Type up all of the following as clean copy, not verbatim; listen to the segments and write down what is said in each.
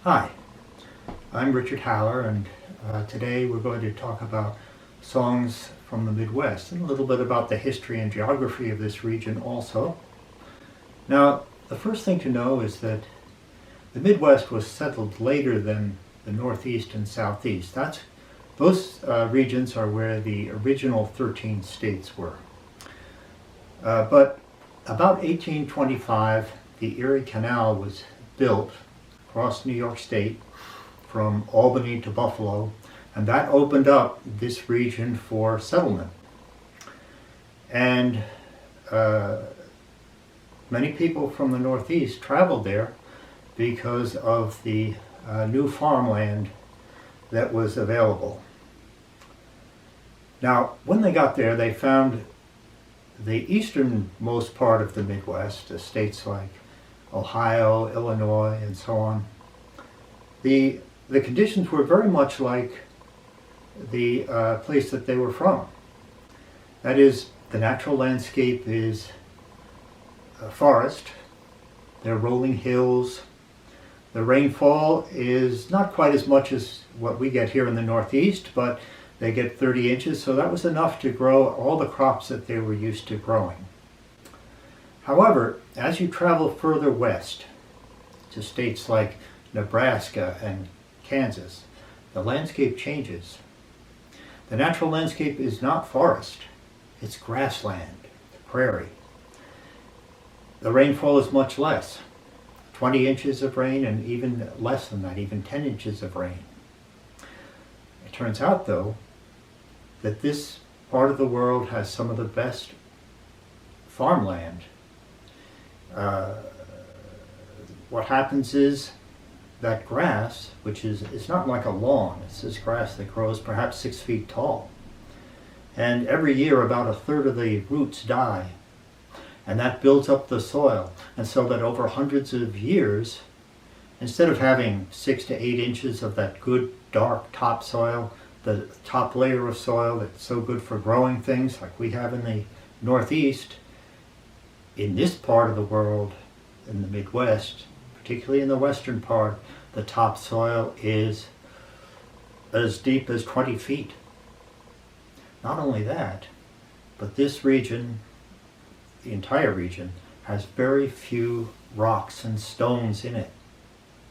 Hi, I'm Richard Haller, and today we're going to talk about songs from the Midwest and a little bit about the history and geography of this region also. Now, the first thing to know is that the Midwest was settled later than the Northeast and Southeast. Those regions are where the original 13 states were. But about 1825, the Erie Canal was built across New York State from Albany to Buffalo, and that opened up this region for settlement. And many people from the Northeast traveled there because of the new farmland that was available. Now, when they got there, they found the easternmost part of the Midwest, the states like Ohio, Illinois, and so on. The conditions were very much like the place that they were from. That is, the natural landscape is a forest. There are rolling hills. The rainfall is not quite as much as what we get here in the Northeast, but they get 30 inches, so that was enough to grow all the crops that they were used to growing. However, as you travel further west to states like Nebraska and Kansas, the landscape changes. The natural landscape is not forest, it's grassland, prairie. The rainfall is much less, 20 inches of rain and even less than that, even 10 inches of rain. It turns out, though, that this part of the world has some of the best farmland. What happens is that grass, which is not like a lawn, it's this grass that grows perhaps 6 feet tall. And every year about a third of the roots die. And that builds up the soil. And so that over hundreds of years, instead of having 6 to 8 inches of that good dark topsoil, the top layer of soil that's so good for growing things like we have in the Northeast, in this part of the world, in the Midwest, particularly in the western part, the topsoil is as deep as 20 feet. Not only that, but this region, the entire region, has very few rocks and stones in it.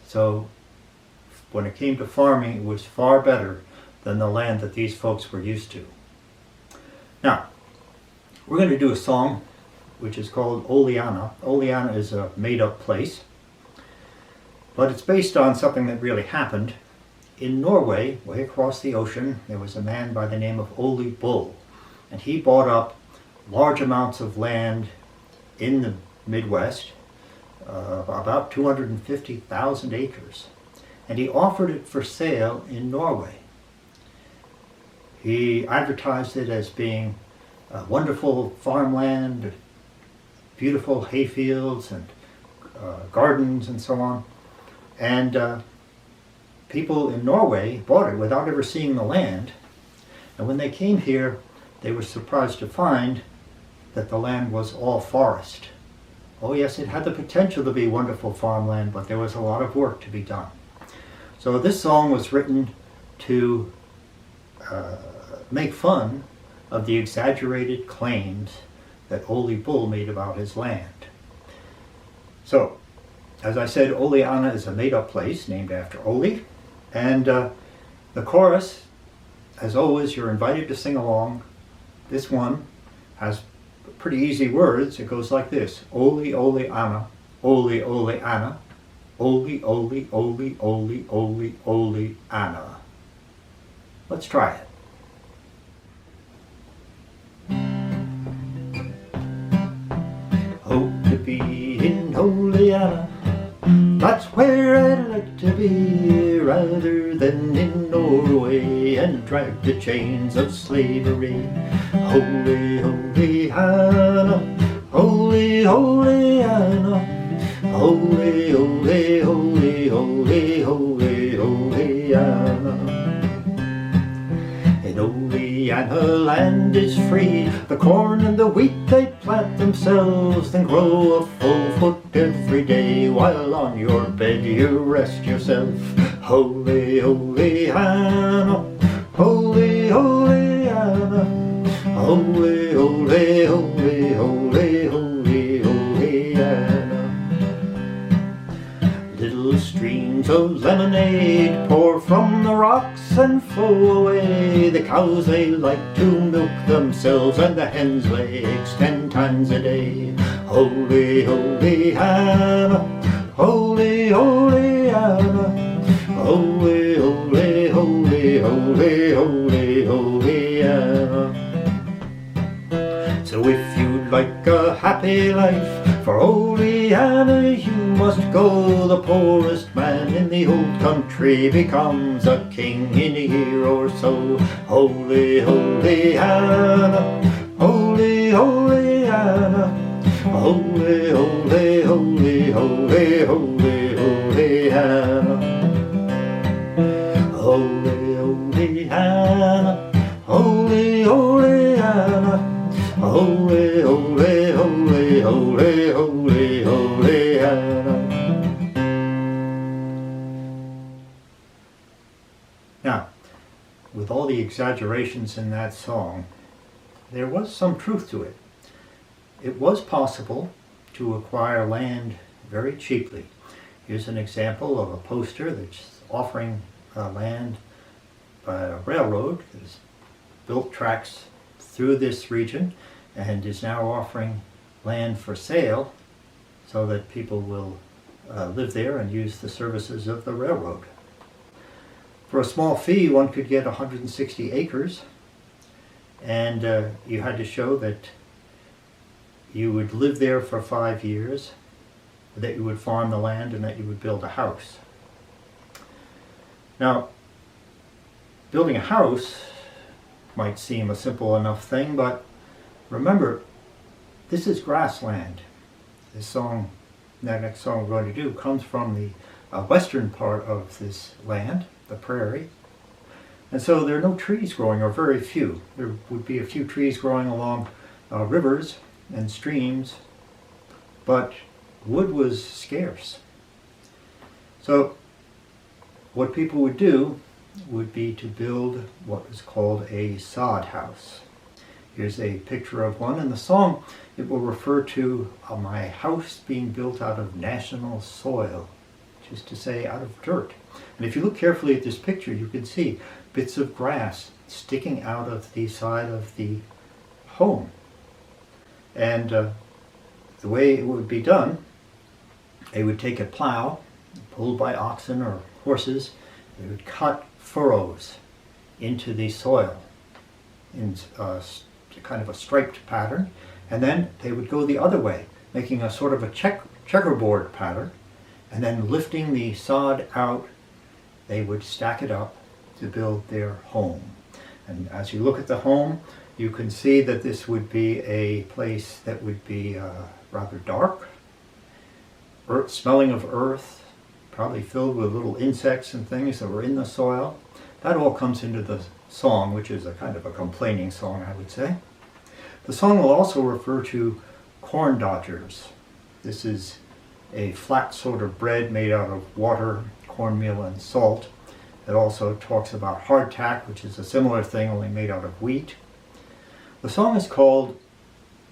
So when it came to farming, it was far better than the land that these folks were used to. Now, we're going to do a song which is called Oleana. Oleana is a made-up place, but it's based on something that really happened. In Norway, way across the ocean, there was a man by the name of Ole Bull, and he bought up large amounts of land in the Midwest, about 250,000 acres, and he offered it for sale in Norway. He advertised it as being wonderful farmland, beautiful hayfields and gardens and so on. And people in Norway bought it without ever seeing the land. And when they came here, they were surprised to find that the land was all forest. Oh yes, it had the potential to be wonderful farmland, but there was a lot of work to be done. So this song was written to make fun of the exaggerated claims that Ole Bull made about his land. So, as I said, Oleana is a made-up place named after Ole, and the chorus, as always, you're invited to sing along. This one has pretty easy words. It goes like this: Ole, Ole, Anna, Ole, Ole, Anna, Ole, Ole, Ole, Ole, Ole, Ole, Anna. Let's try it. Hope to be in Oleana, that's where I'd like to be, rather than in Norway and drag the chains of slavery. Holy, holy Anna, holy, holy Anna, holy, holy, holy, holy, holy, holy Anna. In Oleana Louisiana land is free. The corn and the wheat they plant themselves, then grow a full foot every day, while on your bed you rest yourself. Holy, holy Hannah, holy, holy Hannah, holy, holy, holy, holy, holy, holy Hannah. Little streams of lemonade pour from the rocks and flow away. The cows they like to milk themselves, and the hens lay eggs 10 times a day. Holy, holy Hannah, holy, holy Hannah, holy, holy, holy, holy, holy, holy Hannah. So if you'd like a happy life, for holy Hannah you must go. The poorest man in the old country becomes a king in a year or so. Holy, holy Hannah, holy, holy Hannah, holy, holy, holy, holy, holy, holy Hannah. Holy, holy Hannah, holy, holy Hannah, holy, holy, holy, holy, holy, holy Hannah. Now, with all the exaggerations in that song, there was some truth to it. It was possible to acquire land very cheaply. Here's an example of a poster that's offering land by a railroad that has built tracks through this region and is now offering land for sale so that people will live there and use the services of the railroad. For a small fee, one could get 160 acres, and you had to show that you would live there for 5 years, that you would farm the land, and that you would build a house. Now, building a house might seem a simple enough thing, but remember, this is grassland. This song, that next song we're going to do, comes from the western part of this land, the prairie. And so there are no trees growing, or very few. There would be a few trees growing along rivers and streams, but wood was scarce. So what people would do would be to build what is called a sod house. Here's a picture of one. In the song, it will refer to my house being built out of national soil, which is to say out of dirt. And if you look carefully at this picture, you can see bits of grass sticking out of the side of the home. And the way it would be done, they would take a plow, pulled by oxen or horses. They would cut furrows into the soil in kind of a striped pattern, and then they would go the other way, making a sort of a checkerboard pattern, and then lifting the sod out, they would stack it up to build their home. And as you look at the home, you can see that this would be a place that would be rather dark, smelling of earth, probably filled with little insects and things that were in the soil. That all comes into the song, which is a kind of a complaining song, I would say. The song will also refer to corn dodgers. This is a flat sort of bread made out of water, cornmeal, and salt. It also talks about hardtack, which is a similar thing, only made out of wheat. The song is called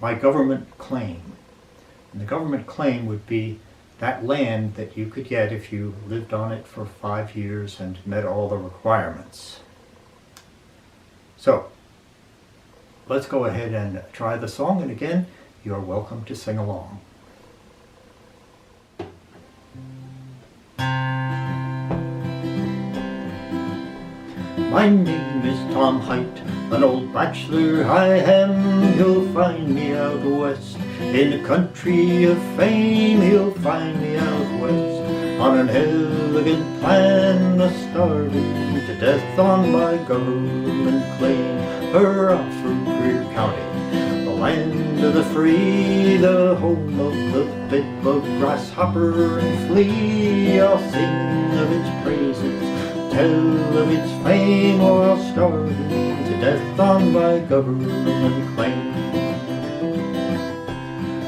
My Government Claim. And the government claim would be that land that you could get if you lived on it for 5 years and met all the requirements. So, let's go ahead and try the song, and again, you're welcome to sing along. My name is Tom Height, an old bachelor I am. You'll find me out west, in the country of fame. You'll find me out west, on an elegant plan, starving to death on my government claim. Hurrah for Greer County, the land of the free, the home of the bedbug, grasshopper, and flea. I'll sing of its praises tell of its fame while starving to death on my government claim.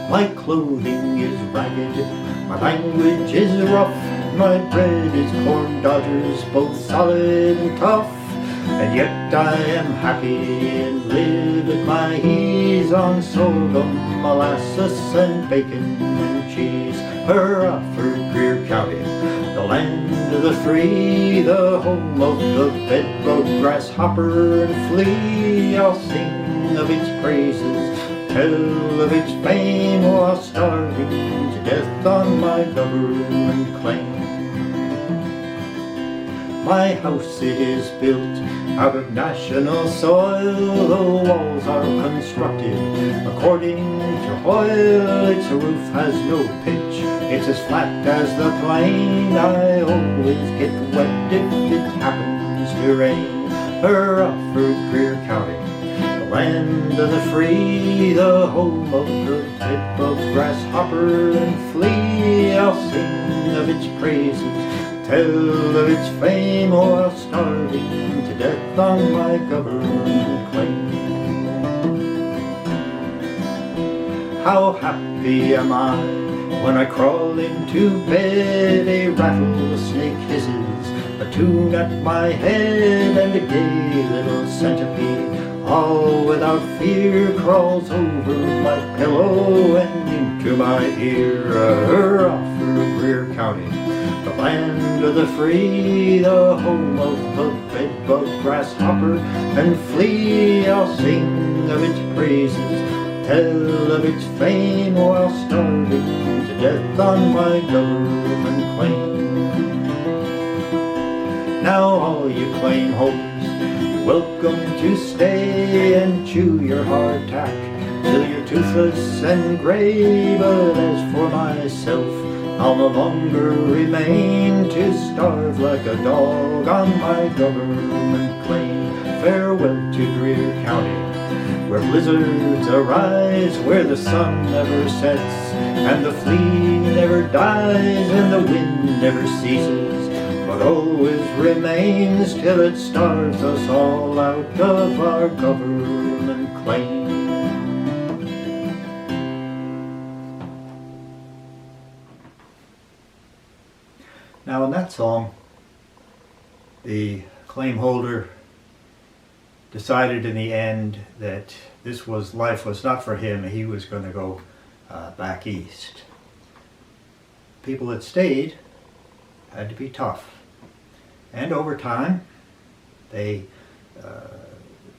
My clothing is ragged, my language is rough, my bread is corn dodgers, both solid and tough. And yet I am happy and live at my ease on sorghum, molasses and bacon and cheese. Hurrah for Greer County, the land of the free, the home of the bedbug, grasshopper and flea. I'll sing of its praises, tell of its fame while starving to death on my government claim. My house it is built out of national soil, the walls are constructed according to Hoyle. Its roof has no pitch, it's as flat as the plain. I always get wet if it happens to rain. Hurrah for Greer County, the land of the free, the home of the bedbug, grasshopper and flea. I'll sing of its praises, tell of its fame while starving to death on my government claim. How happy am I when I crawl into bed, a rattlesnake hisses a tune at my head, and a gay little centipede, all without fear, crawls over my pillow and into my ear. Hurrah for Greer County, the land of the free, the home of the bedbug, grasshopper and flea. I'll sing of its praises, tell of its fame while starving to death on my government claim. Now all you claim holders, you're welcome to stay and chew your hardtack till you're toothless and gray. But as for myself, I'll no longer remain to starve like a dog on my government claim. Farewell to Greer County, where blizzards arise, where the sun never sets, and the flea never dies, and the wind never ceases, but always remains till it starves us all out of our government claim. Now in that song, the claim holder decided in the end that life was not for him. He was going to go back east. People that stayed had to be tough. And over time, they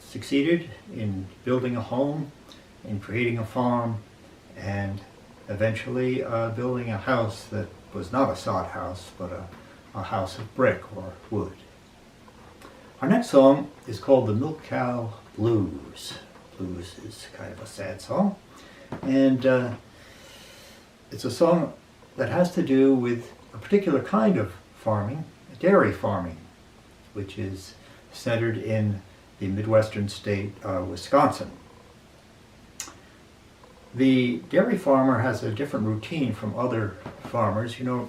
succeeded in building a home, in creating a farm, and eventually building a house that was not a sod house, but a house of brick or wood. Our next song is called the Milk Cow Blues. Blues is kind of a sad song, and it's a song that has to do with a particular kind of farming, dairy farming, which is centered in the Midwestern state of Wisconsin. The dairy farmer has a different routine from other farmers. You know,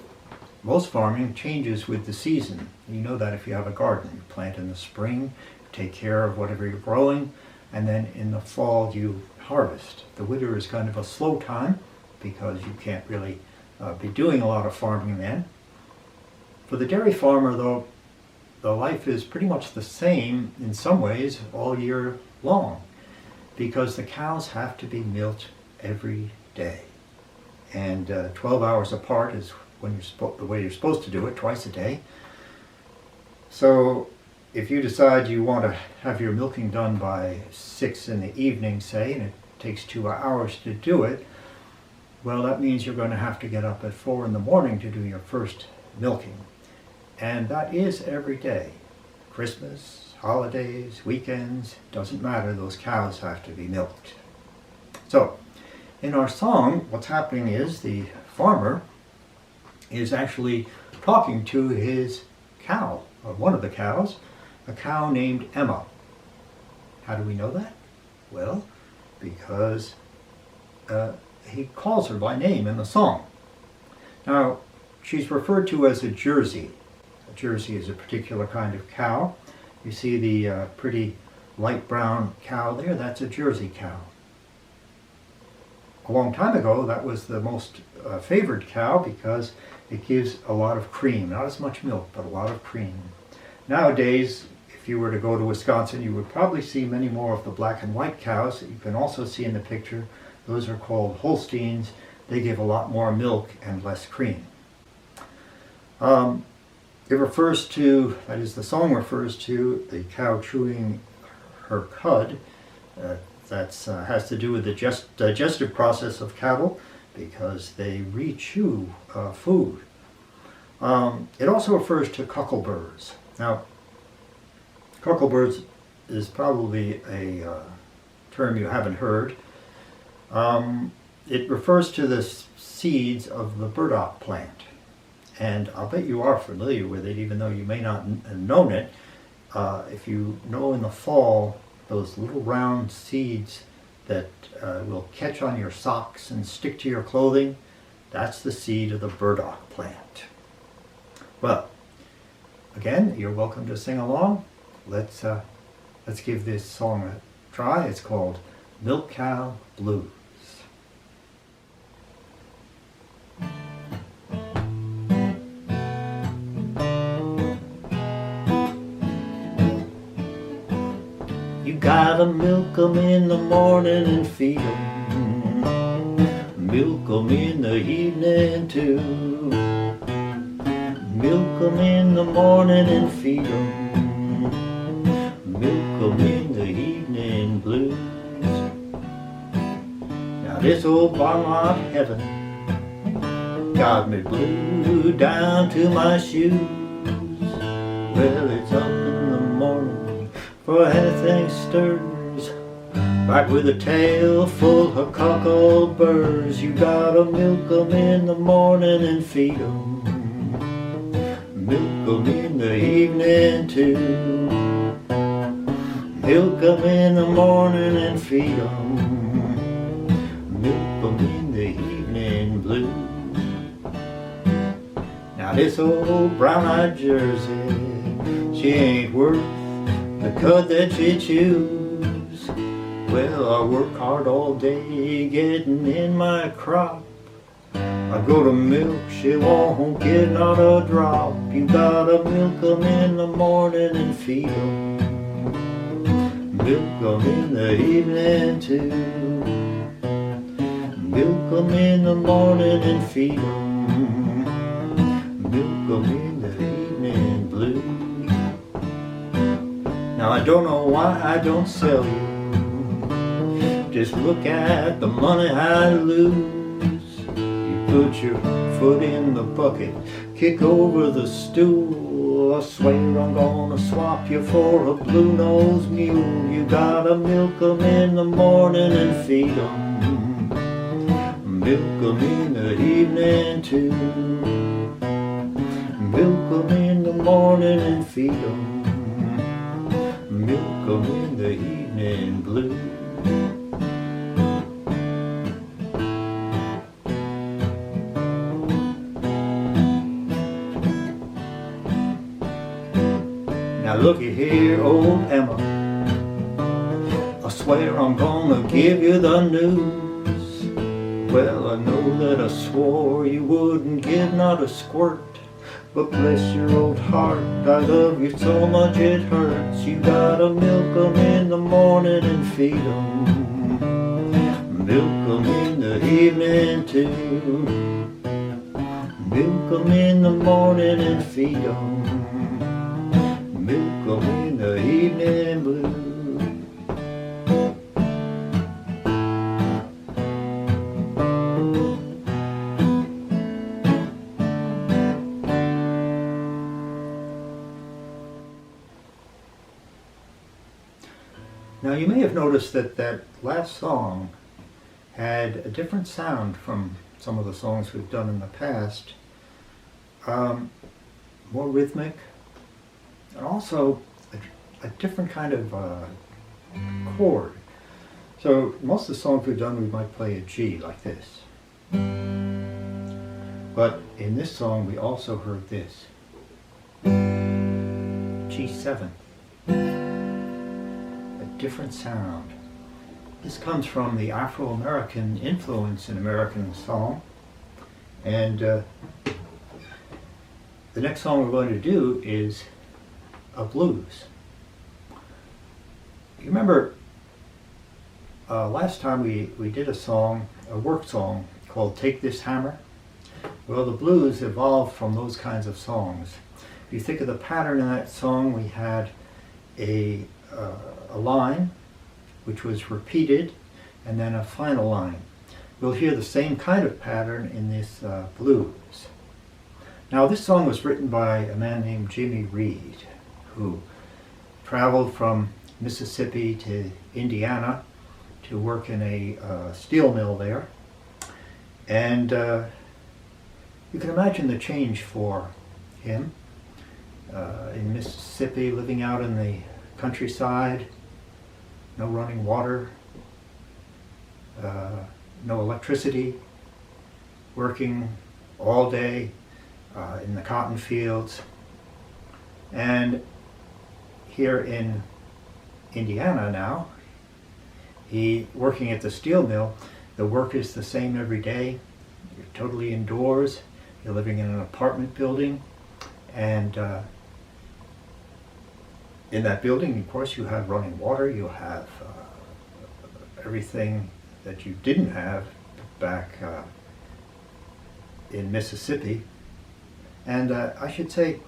most farming changes with the season. You know that if you have a garden. You plant in the spring, take care of whatever you're growing, and then in the fall you harvest. The winter is kind of a slow time because you can't really be doing a lot of farming then. For the dairy farmer, though, the life is pretty much the same in some ways all year long, because the cows have to be milked every day, and 12 hours apart is when the way you're supposed to do it, twice a day. So if you decide you want to have your milking done by 6 in the evening, say, and it takes 2 hours to do it, well, that means you're going to have to get up at 4 in the morning to do your first milking. And that is every day. Christmas, holidays, weekends, doesn't matter, those cows have to be milked. So, in our song, what's happening is the farmer is actually talking to his cow, or one of the cows, a cow named Emma. How do we know that? Well, because he calls her by name in the song. Now, she's referred to as a Jersey, A Jersey is a particular kind of cow. You see the pretty light brown cow there? That's a Jersey cow. A long time ago, that was the most favored cow because it gives a lot of cream. Not as much milk, but a lot of cream. Nowadays, if you were to go to Wisconsin, you would probably see many more of the black and white cows that you can also see in the picture. Those are called Holsteins. They give a lot more milk and less cream. It refers to, that is, the song refers to the cow chewing her cud. That has to do with the digestive process of cattle because they re-chew food. It also refers to cockleburs. Now, cockleburs is probably a term you haven't heard. It refers to the seeds of the burdock plant. And I'll bet you are familiar with it, even though you may not have known it. If you know in the fall, those little round seeds that will catch on your socks and stick to your clothing, that's the seed of the burdock plant. Well, again, you're welcome to sing along. Let's give this song a try. It's called Milk Cow Blues. You gotta milk 'em in the morning and feed 'em. Milk 'em in the evening too. Milk 'em in the morning and feed 'em. Milk 'em in the evening blues. Now this old barn lot heaven got me blue down to my shoes. Well, it's up in the morning for anything stirs, right with a tail full of cockleburs. You gotta milk 'em in the morning and feed 'em. Milk 'em in the evening too. Milk 'em in the morning and feed 'em. Milk 'em in the evening blue. Now this old brown-eyed Jersey, she ain't worth the cud that she chews. Well, I work hard all day getting in my crop. I go to milk, she won't get not a drop. You gotta milk 'em in the morning and feed 'em. Milk 'em in the evening too. Milk 'em in the morning and feed 'em. Milk 'em in the evening blue. Now I don't know why I don't sell you. Just look at the money I lose. You put your foot in the bucket, kick over the stool. I swear I'm gonna swap you for a blue-nosed mule. You gotta milk 'em in the morning and feed 'em. Milk 'em in the evening too. Milk 'em in the morning and feed 'em. Milk 'em in the evening blue. Now looky here, old Emma, I swear I'm gonna give you the news. Well, I know that I swore you wouldn't give not a squirt, but bless your old heart, I love you so much it hurts. You gotta milk 'em in the morning and feed 'em. Milk 'em in the evening too. Milk 'em in the morning and feed 'em. Milk 'em in the evening blue. Now you may have noticed that that last song had a different sound from some of the songs we've done in the past. More rhythmic, and also a different kind of chord. So most of the songs we've done we might play a G like this. But in this song we also heard this. G7. A different sound. This comes from the Afro-American influence in American song. And the next song we're going to do is a blues. You remember last time we did a song, a work song called Take This Hammer? Well, the blues evolved from those kinds of songs. If you think of the pattern in that song, we had a line which was repeated and then a final line. We'll hear the same kind of pattern in this blues. Now, this song was written by a man named Jimmy Reed, who traveled from Mississippi to Indiana to work in a steel mill there. And you can imagine the change for him in Mississippi, living out in the countryside, no running water, no electricity, working all day in the cotton fields. And here in Indiana now, he working at the steel mill, the work is the same every day. You're totally indoors, you're living in an apartment building, and in that building, of course, you have running water, you have everything that you didn't have back in Mississippi. And I should say,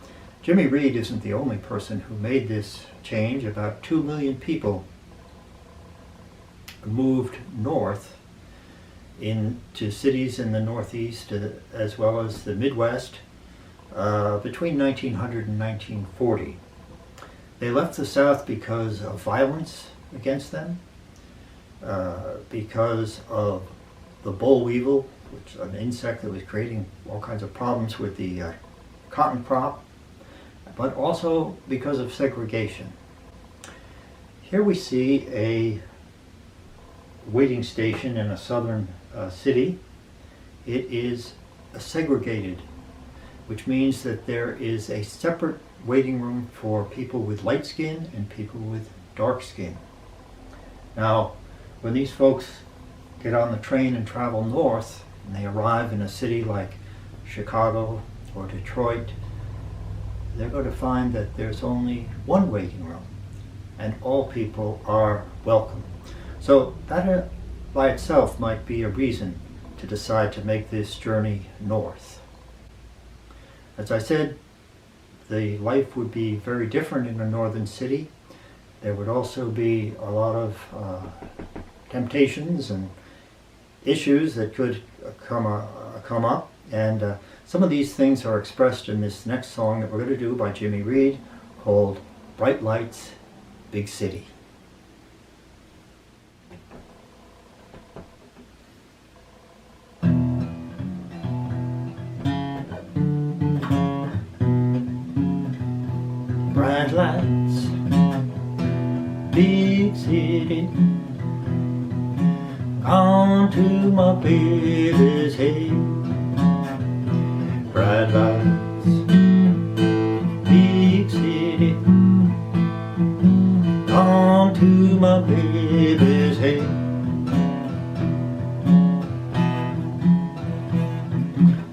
Jimmy Reed isn't the only person who made this change. About 2 million people moved north into cities in the Northeast as well as the Midwest between 1900 and 1940. They left the South because of violence against them, because of the boll weevil, which is an insect that was creating all kinds of problems with the cotton crop, but also because of segregation. Here we see a waiting station in a southern city. It is segregated, which means that there is a separate waiting room for people with light skin and people with dark skin. Now, when these folks get on the train and travel north, and they arrive in a city like Chicago or Detroit, they're going to find that there's only one waiting room, and all people are welcome. So that by itself might be a reason to decide to make this journey north. As I said, the life would be very different in a northern city. There would also be a lot of temptations and issues that could come up, and some of these things are expressed in this next song that we're going to do by Jimmy Reed, called Bright Lights, Big City. Bright lights, big city, gone to my baby's head. Bright lights, big city, gone to my baby's head.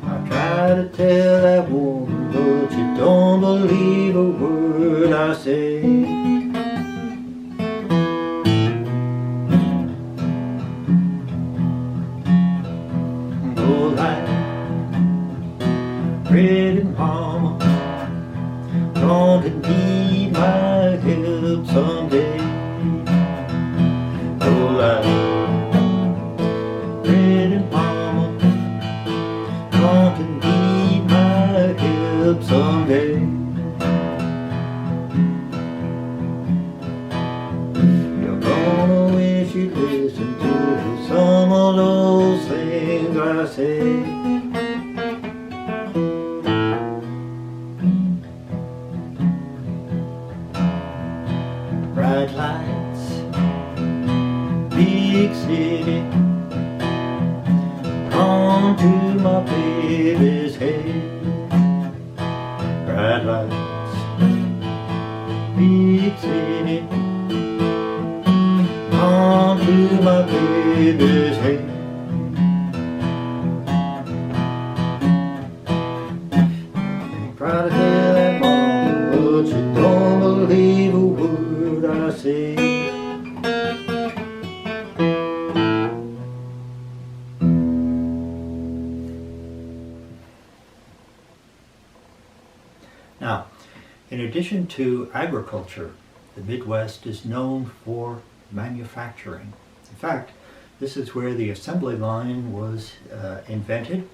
I try to tell that woman, but she don't believe a word I say. Oh, like pretty mama, gonna need my help someday. Oh, like pretty mama, gonna need my help someday. You're gonna wish you'd listen to some of those things I say. Bright lights, big city, on to my baby's head. Bright lights, city, on to my baby's head. Try to tell that mama, but she don't believe a word I say. Now, in addition to agriculture, the Midwest is known for manufacturing. In fact, this is where the assembly line was invented,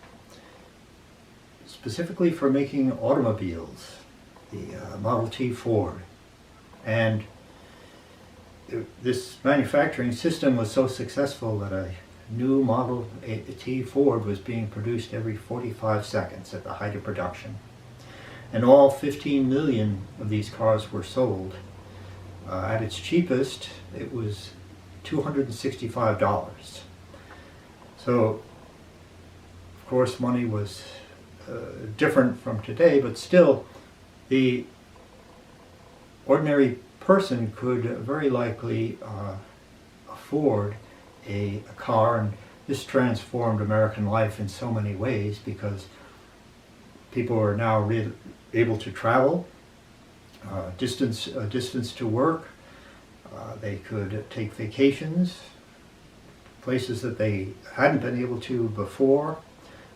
specifically for making automobiles, the Model T Ford. And this manufacturing system was so successful that a new Model T Ford was being produced every 45 seconds at the height of production. And all 15 million of these cars were sold. At its cheapest, it was $265. So, of course, money was different from today, but still, the ordinary person could very likely afford a car, and this transformed American life in so many ways because people are now able to travel distance to work. They could take vacations, places that they hadn't been able to before.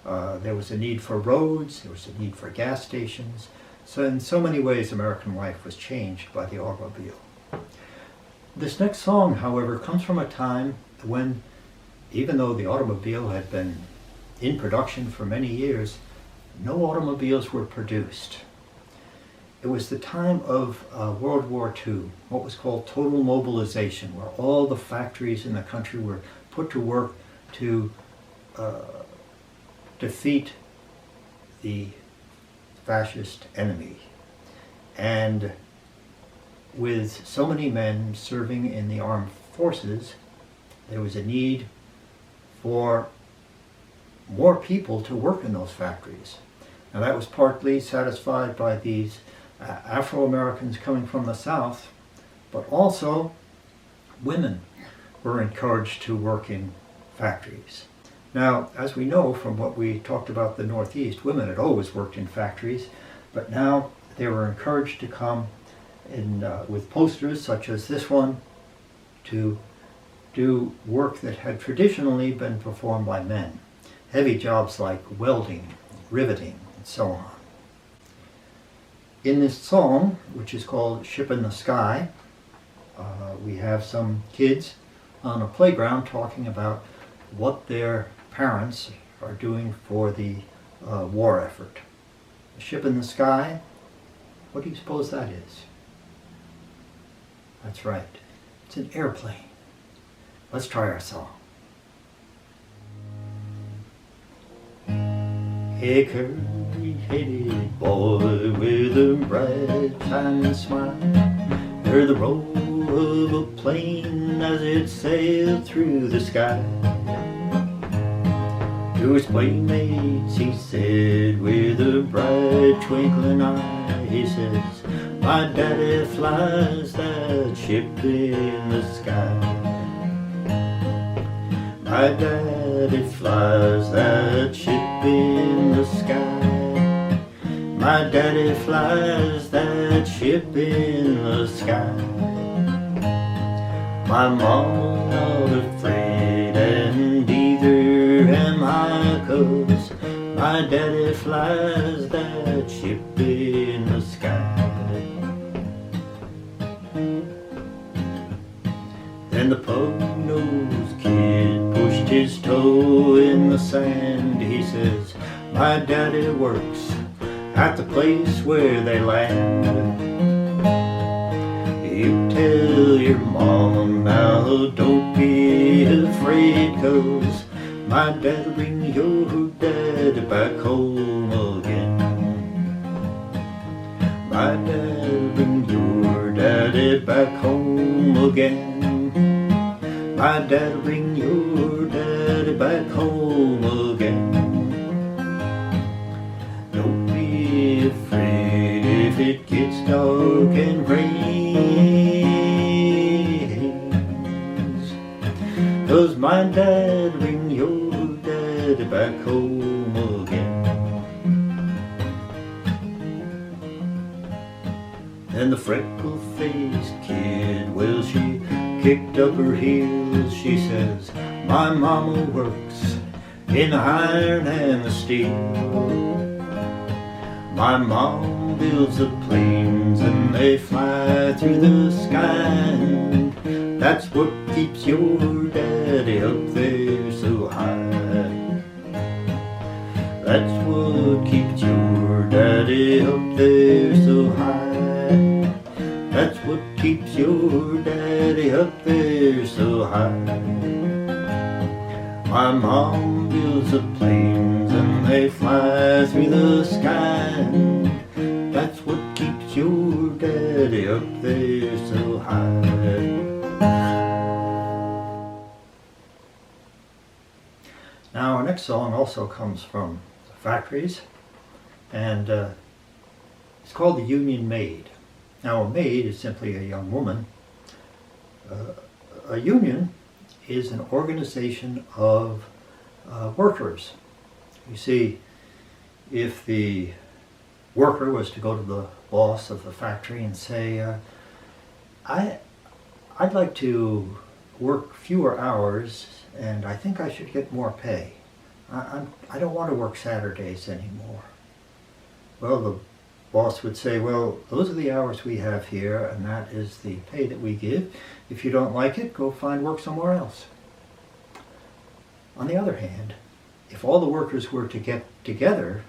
There was a need for roads, there was a need for gas stations. So in so many ways, American life was changed by the automobile. This next song, however, comes from a time when, even though the automobile had been in production for many years, no automobiles were produced. It was the time of World War II, what was called total mobilization, where all the factories in the country were put to work to defeat the fascist enemy. And with so many men serving in the armed forces, there was a need for more people to work in those factories. Now that was partly satisfied by these Afro-Americans coming from the South, but also women were encouraged to work in factories. Now, as we know from what we talked about the Northeast, women had always worked in factories, but now they were encouraged to come in with posters such as this one to do work that had traditionally been performed by men. Heavy jobs like welding, riveting, and so on. In this song, which is called Ship in the Sky, we have some kids on a playground talking about what their parents are doing for the war effort. A ship in the sky, what do you suppose that is? That's right, it's an airplane. Let's try our song. Hey, curly-headed boy with a bright shining smile, heard the roll of a plane as it sailed through the sky. To his playmates he said with a bright twinkling eye, he says, my daddy flies that ship in the sky. My daddy flies that ship in the sky. My daddy flies that ship in the sky. My mom not afraid and neither am I, 'cause my daddy flies that ship in the sky. Then the pug-nosed kid pushed his toe in the sand. He says, my daddy works at the place where they land. You tell your mom now, don't be afraid, 'cause my dad'll bring your daddy back home again. My dad'll bring your daddy back home again. My dad'll bring your daddy back home again. Don't be afraid if it gets dark and rainy. Does my dad bring your daddy back home again? And the freckle-faced kid, well, she kicked up her heels. She says, my mama works in the iron and the steel. My mom builds the planes and they fly through the sky, and that's what keeps your daddy up there so high. That's what keeps your daddy up there so high. That's what keeps your daddy up there so high. My mom builds the planes and they fly through the sky. That's what keeps your daddy up there so high. Now our next song also comes from the factories, and it's called The Union Maid. Now a maid is simply a young woman. A union is an organization of workers. You see, if the worker was to go to the boss of the factory and say, I'd like to work fewer hours and I think I should get more pay. I don't want to work Saturdays anymore. Well, the boss would say, well, those are the hours we have here and that is the pay that we give. If you don't like it, go find work somewhere else. On the other hand, if all the workers were to get together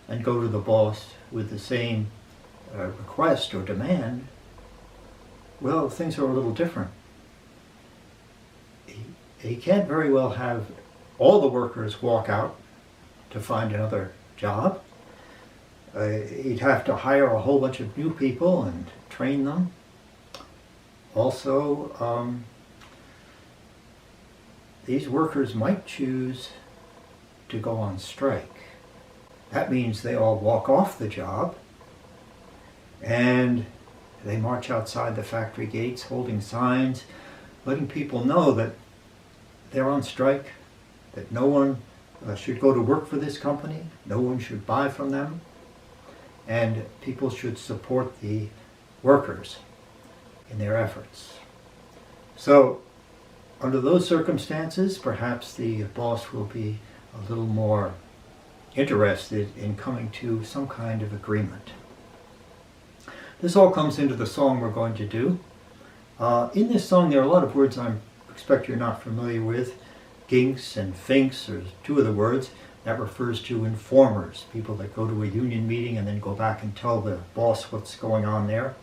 and go to the boss with the same request or demand, well, things are a little different. He can't very well have all the workers walk out to find another job. He'd have to hire a whole bunch of new people and train them. Also, these workers might choose to go on strike. That means they all walk off the job and they march outside the factory gates holding signs, letting people know that they're on strike, that no one should go to work for this company, no one should buy from them, and people should support the workers in their efforts. So, under those circumstances, perhaps the boss will be a little more interested in coming to some kind of agreement. This all comes into the song we're going to do. In this song there are a lot of words I expect you're not familiar with. Ginks and finks are two of the words. That refers to informers, people that go to a union meeting and then go back and tell the boss what's going on there.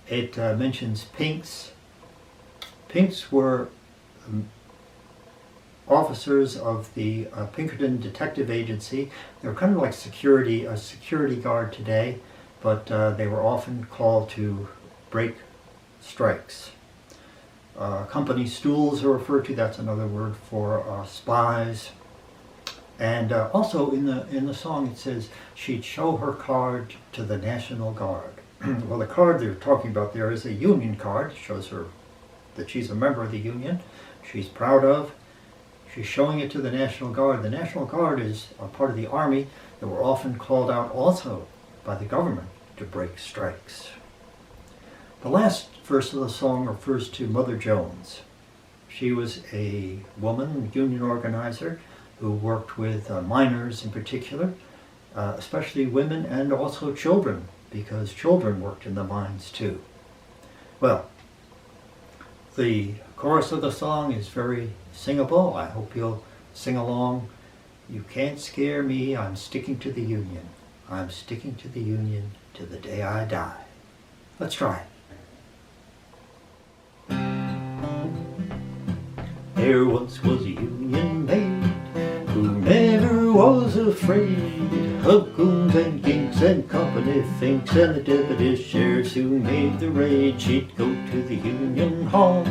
It mentions pinks. Pinks were officers of the Pinkerton Detective Agency. They were kind of like a security guard today, but they were often called to break strikes. Company stools are referred to. That's another word for spies. And also in the song it says she'd show her card to the National Guard. Well, the card they're talking about there is a union card. It shows her that she's a member of the union. She's proud of. She's showing it to the National Guard. The National Guard is a part of the Army that were often called out also by the government to break strikes. The last verse of the song refers to Mother Jones. She was a woman, union organizer, who worked with miners in particular, especially women and also children, because children worked in the mines too. Well, the chorus of the song is very singable. I hope you'll sing along. You can't scare me, I'm sticking to the union. I'm sticking to the union to the day I die. Let's try it. There once was a union maid who never was afraid of goons and ginks and company finks and the deputy sheriffs who made the raid. She'd go to the union hall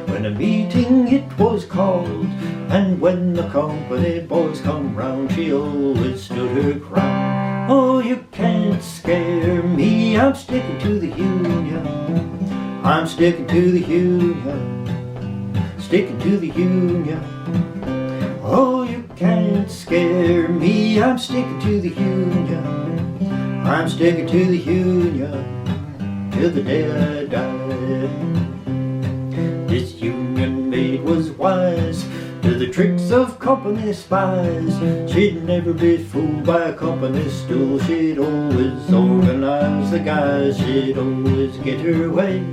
when a meeting it was called, and when the company boys come round she always stood her ground. Oh, you can't scare me, I'm sticking to the union. I'm sticking to the union. sticking to the Union. Oh, you can't scare me, I'm sticking to the Union. I'm sticking to the Union till the day I die. This Union maid was wise to the tricks of company spies. She'd never be fooled by a company stool. She'd always organize the guys. She'd always get her way.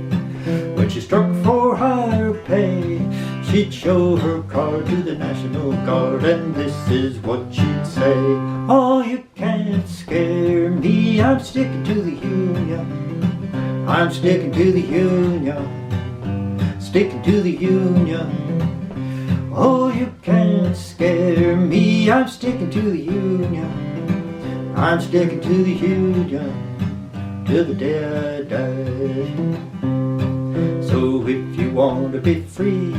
When she struck for higher pay, she'd show her card to the National Guard, and this is what she'd say. Oh, you can't scare me, I'm sticking to the Union. I'm sticking to the Union. Sticking to the Union. Oh, you can't scare me, I'm sticking to the Union. I'm sticking to the Union till the day I die. So if you want to be free,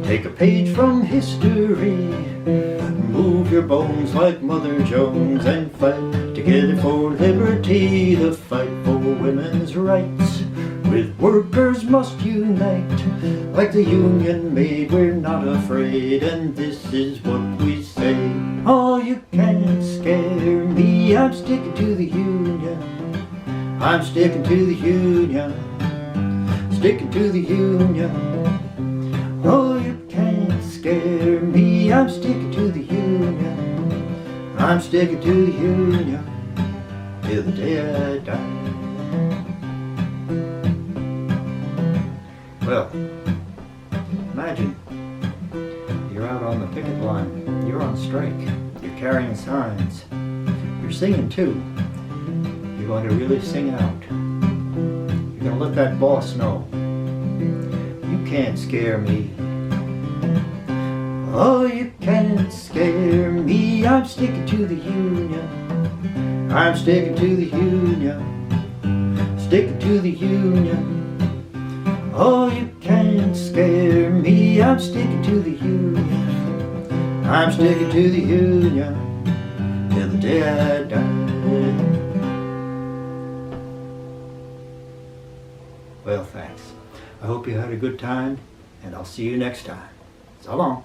take a page from history. Move your bones like Mother Jones and fight together for liberty. The fight for women's rights with workers must unite. Like the Union maid, we're not afraid, and this is what we say. Oh, you can't scare me, I'm sticking to the Union. I'm sticking to the Union. Sticking to the Union. Oh, you can't scare me, I'm sticking to the Union. I'm sticking to the Union till the day I die. Well, imagine you're out on the picket line, you're on strike, you're carrying signs, you're singing too. You're going to really sing out. You're going to let that boss know. You can't scare me. Oh, you can't scare me, I'm sticking to the Union. I'm sticking to the Union. Sticking to the Union. Oh, you can't scare me, I'm sticking to the Union. I'm sticking to the Union till the day I die. Well, thanks. I hope you had a good time, and I'll see you next time. So long.